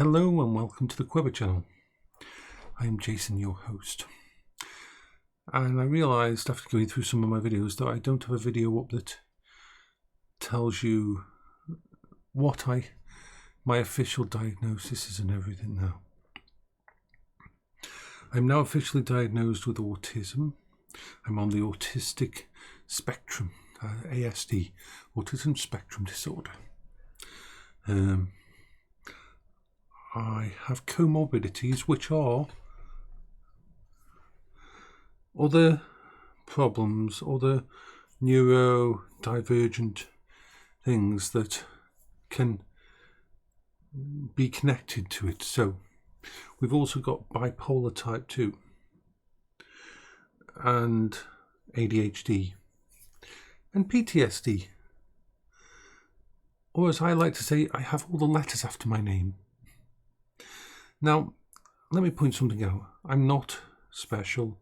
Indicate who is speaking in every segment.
Speaker 1: Hello and welcome to the Quiver channel. I am Jason, your host. And I realised after going through some of my videos that I don't have a video up that tells you what my official diagnosis is and everything now. I'm now officially diagnosed with autism. I'm on the autistic spectrum, ASD, autism spectrum disorder. I have comorbidities, which are other problems, other neurodivergent things that can be connected to it. So we've also got bipolar type 2 and ADHD and PTSD. Or as I like to say, I have all the letters after my name. Now, let me point something out. I'm not special.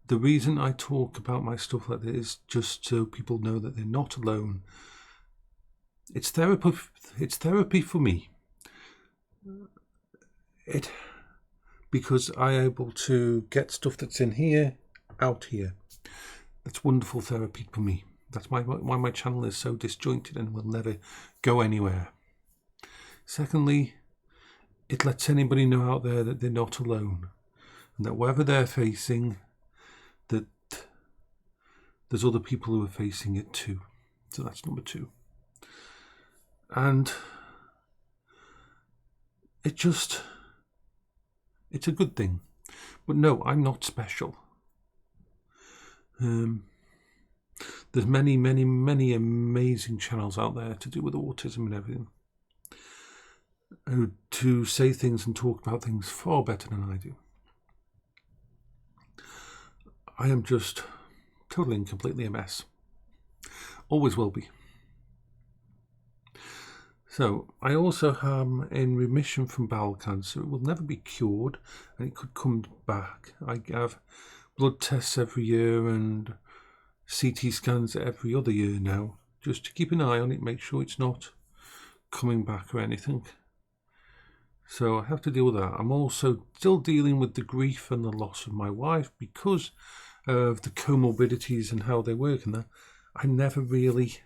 Speaker 1: The reason I talk about my stuff like this is just so people know that they're not alone. It's therapy for me. Because I'm able to get stuff that's in here, out here. That's wonderful therapy for me. That's why my channel is so disjointed and will never go anywhere. Secondly, it lets anybody know out there that they're not alone, and that whatever they're facing, that there's other people who are facing it too. So that's number 2. And it's a good thing. But no, I'm not special. There's many amazing channels out there to do with autism and everything, to say things and talk about things far better than I do. I am just totally and completely a mess. Always will be. So, I also am in remission from bowel cancer. It will never be cured and it could come back. I have blood tests every year and CT scans every other year now, just to keep an eye on it, make sure it's not coming back or anything. So I have to deal with that. I'm also still dealing with the grief and the loss of my wife because of the comorbidities and how they work and that. I never really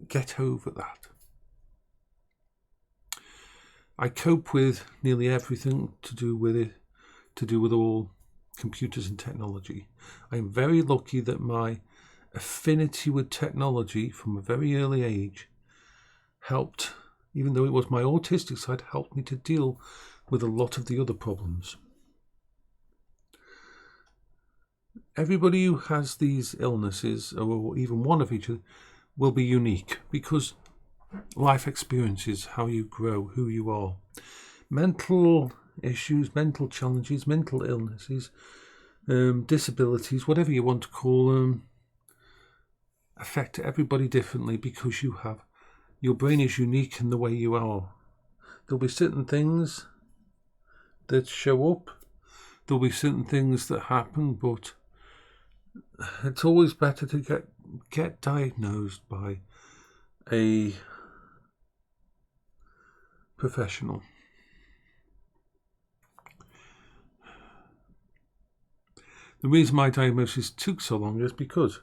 Speaker 1: get over that. I cope with nearly everything to do with all computers and technology. I am very lucky that my affinity with technology from a very early age helped, even though it was my autistic side, helped me to deal with a lot of the other problems. Everybody who has these illnesses, or even one of each, will be unique because life experiences how you grow, who you are. Mental issues, mental challenges, mental illnesses, disabilities, whatever you want to call them, affect everybody differently because your brain is unique in the way you are. There'll be certain things that show up, there'll be certain things that happen, but it's always better to get diagnosed by a professional. The reason my diagnosis took so long is because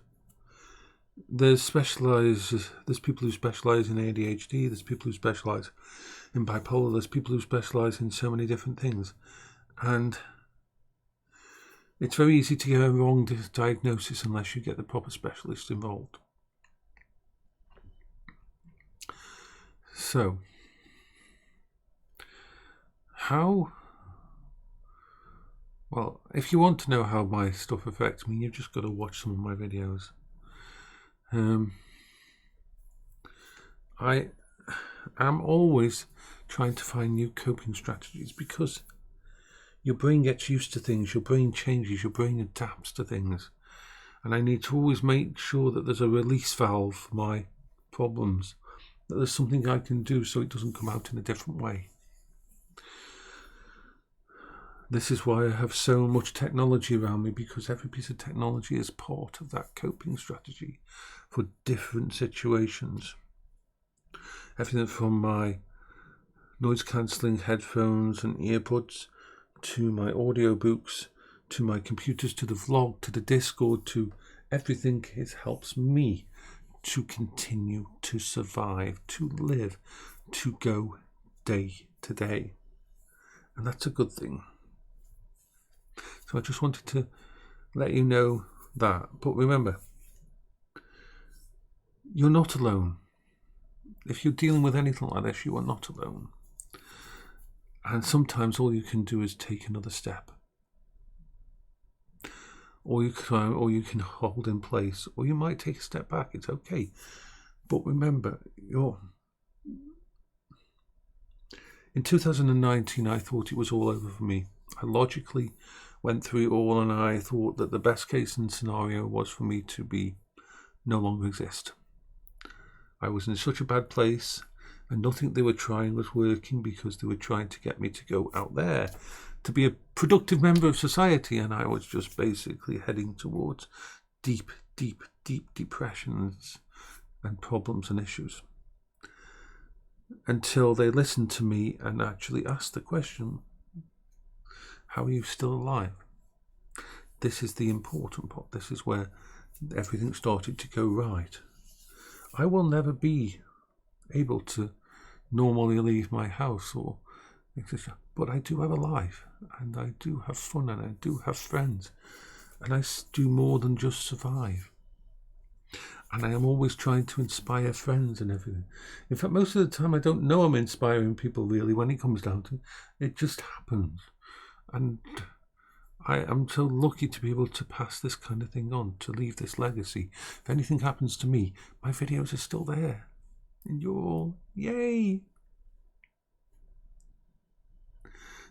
Speaker 1: there's people who specialise in ADHD, there's people who specialise in bipolar, there's people who specialise in so many different things. And it's very easy to get a wrong diagnosis unless you get the proper specialist involved. So, well, if you want to know how my stuff affects me, you've just got to watch some of my videos. I am always trying to find new coping strategies because your brain gets used to things, your brain changes, your brain adapts to things. And I need to always make sure that there's a release valve for my problems, that there's something I can do so it doesn't come out in a different way. This is why I have so much technology around me, because every piece of technology is part of that coping strategy for different situations. Everything from my noise cancelling headphones and earbuds, to my audiobooks, to my computers, to the vlog, to the Discord, to everything. It helps me to continue to survive, to live, to go day to day. And that's a good thing. So I just wanted to let you know that. But remember, you're not alone. If you're dealing with anything like this, you are not alone. And sometimes all you can do is take another step. Or you can hold in place, or you might take a step back. It's okay. But remember, in 2019, I thought it was all over for me. I logically went through it all, and I thought that the best case scenario was for me to be no longer exist. I was in such a bad place, and nothing they were trying was working, because they were trying to get me to go out there to be a productive member of society, and I was just basically heading towards deep depressions and problems and issues, until they listened to me and actually asked the question, how are you still alive? This is the important part. This is where everything started to go right. I will never be able to normally leave my house, but I do have a life, and I do have fun, and I do have friends, and I do more than just survive. And I am always trying to inspire friends and everything. In fact, most of the time I don't know I'm inspiring people really when it comes down to it. It just happens. And I am so lucky to be able to pass this kind of thing on, to leave this legacy. If anything happens to me, my videos are still there. And you're all, yay!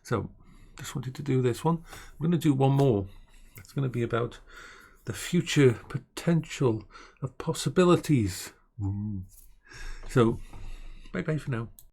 Speaker 1: So, just wanted to do this one. I'm going to do one more. It's going to be about the future potential of possibilities. So, bye-bye for now.